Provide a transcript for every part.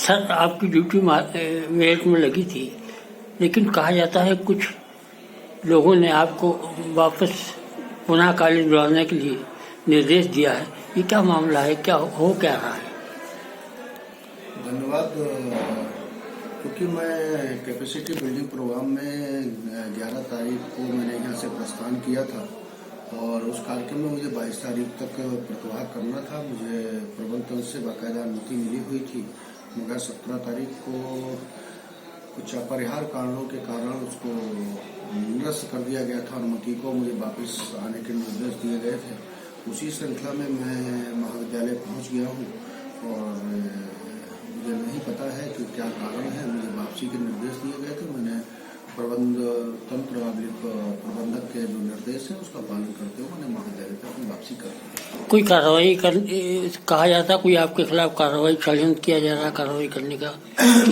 Sir, आपकी duty Meerut में लगी थी, लेकिन कहा जाता है कुछ लोगों ने आपको वापस पुनः कॉलेज बुलाने के लिए निर्देश दिया है। ये क्या मामला है, क्या रहा है? धन्यवाद। क्योंकि मैं कैपेसिटी बिल्डिंग प्रोग्राम में 11 तारीख को मैंने यहाँ से प्रस्थान किया था और उस कार्यक्रम में मुझे 22 तारीख तक प्रतिभाग करना था। मुझे प्रबंधन से बाकायदा अनुमति मिली हुई थी, मगर 17 तारीख को कुछ अपरिहार्य कारणों के कारण उसको निरस्त कर दिया गया था। अनुमति को मुझे वापस आने के निर्देश दिए गए थे। उसी श्रृंखला में मैं महाविद्यालय पहुंच गया हूं और मुझे नहीं पता है कि क्या कारण है। मुझे वापसी के निर्देश दिए गए थे। मैंने प्रबंधक के जो निर्देश है उसका पालन करते हुए मैंने महाविद्यालय पर अपनी वापसी कर दी। कोई कार्रवाई कहा जाता, कोई आपके खिलाफ कार्रवाई षड्यंत्र किया जा रहा कार्रवाई करने का,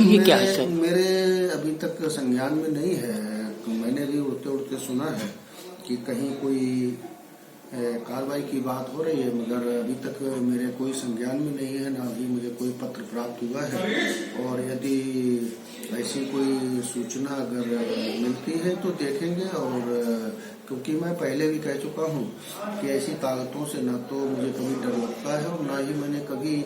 ये क्या है सर? मेरे अभी तक संज्ञान में नहीं है। मैंने भी उड़ते उड़ते सुना है कि कहीं कोई कार्रवाई की बात हो रही है, मगर अभी तक मेरे कोई संज्ञान में नहीं है, ना भी मुझे कोई पत्र प्राप्त हुआ है। और यदि ऐसी कोई सूचना अगर मिलती है तो देखेंगे। और क्योंकि मैं पहले भी कह चुका हूँ कि ऐसी ताकतों से न तो मुझे कभी डर लगता है और न ही मैंने कभी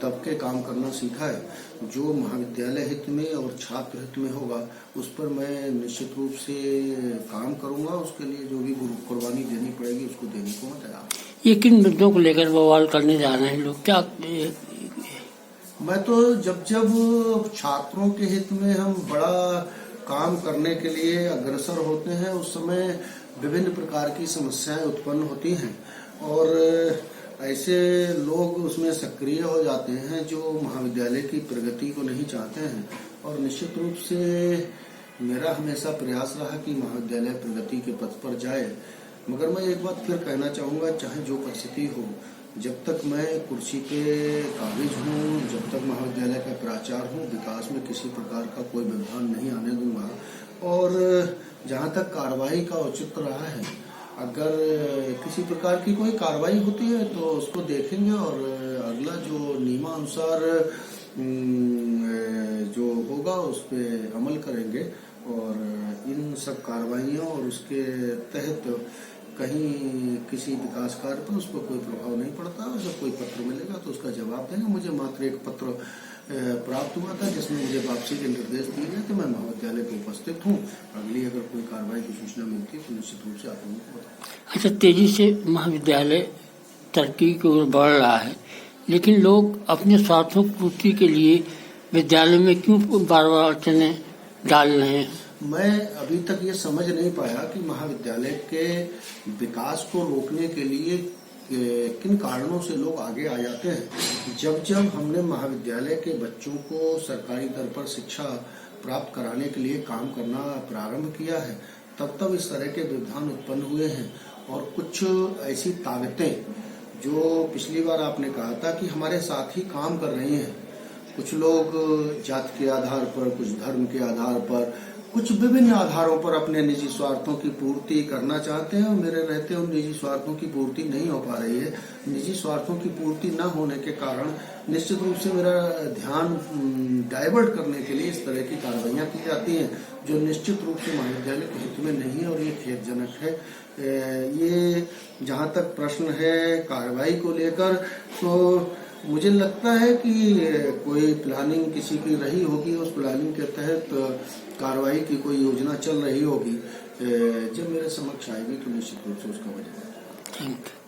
दब के काम करना सीखा है। जो महाविद्यालय हित में और छात्र हित में होगा उस पर मैं निश्चित रूप से काम करूंगा। उसके लिए जो भी कुर्बानी देनी पड़ेगी उसको देने को मैं तैयार हूं। ये किन मुद्दों को लेकर बवाल करने जा रहे हैं लोग, क्या? मैं तो जब छात्रों के हित में हम बड़ा काम करने के लिए अग्रसर होते हैं उस समय विभिन्न प्रकार की समस्याएं उत्पन्न होती हैं और ऐसे लोग उसमें सक्रिय हो जाते हैं जो महाविद्यालय की प्रगति को नहीं चाहते हैं। और निश्चित रूप से मेरा हमेशा प्रयास रहा कि महाविद्यालय प्रगति के पथ पर जाए। मगर मैं एक बात फिर कहना चाहूंगा, चाहे जो परिस्थिति हो, जब तक मैं कुर्सी पे काबिज हूँ, जब तक महाविद्यालय का प्राचार्य हूँ, विकास में किसी प्रकार का कोई व्यवधान नहीं आने दूंगा। और जहाँ तक कार्रवाई का औचित्य रहा है, अगर किसी प्रकार की कोई कार्रवाई होती है तो उसको देखेंगे और अगला जो नियमानुसार जो होगा उस पर अमल करेंगे। और इन सब कार्रवाइयों और उसके तहत कहीं किसी विकास कार्य पर उस पर कोई प्रभाव नहीं पड़ता। और जब कोई पत्र मिलेगा तो उसका जवाब देंगे। मुझे मात्र एक पत्र प्राप्त हुआ था जिसमें मुझे वापसी के निर्देश दिए गए थे। मैं महाविद्यालय पे उपस्थित हूँ। अगली अगर कोई कार्रवाई की सूचना मिलती है तो निश्चित रूप से आप लोगों को बताऊंगा। अच्छा, तेजी से महाविद्यालय तरक्की की ओर बढ़ रहा है, लेकिन लोग अपने स्वार्थों की पूर्ति के लिए विद्यालय में क्यों बार बार अड़चने डाल रहे हैं? मैं अभी तक ये समझ नहीं पाया कि महाविद्यालय के विकास को रोकने के लिए किन कारणों से लोग आगे आ जाते हैं। जब हमने महाविद्यालय के बच्चों को सरकारी दर पर शिक्षा प्राप्त कराने के लिए काम करना प्रारंभ किया है, तब इस तरह के व्यवधान उत्पन्न हुए हैं। और कुछ ऐसी ताकतें जो पिछली बार आपने कहा था कि हमारे साथ ही काम कर रही हैं, कुछ लोग जात के आधार पर, कुछ धर्म के आधार पर, कुछ विभिन्न आधारों पर अपने निजी स्वार्थों की पूर्ति करना चाहते हैं और मेरे रहते उन निजी स्वार्थों की पूर्ति नहीं हो पा रही है। निजी स्वार्थों की पूर्ति न होने के कारण निश्चित रूप से मेरा ध्यान डाइवर्ट करने के लिए इस तरह की कार्रवाइयां की जाती हैं जो निश्चित रूप से महाविद्यालय के हित में नहीं है और ये खेदजनक है। ये जहाँ तक प्रश्न है कार्रवाई को लेकर, तो मुझे लगता है कि कोई प्लानिंग किसी की रही होगी, उस प्लानिंग के तहत कार्रवाई की कोई योजना चल रही होगी। जब मेरे समक्ष आएगी तो निश्चित रूप से उसका वजह। Thank you.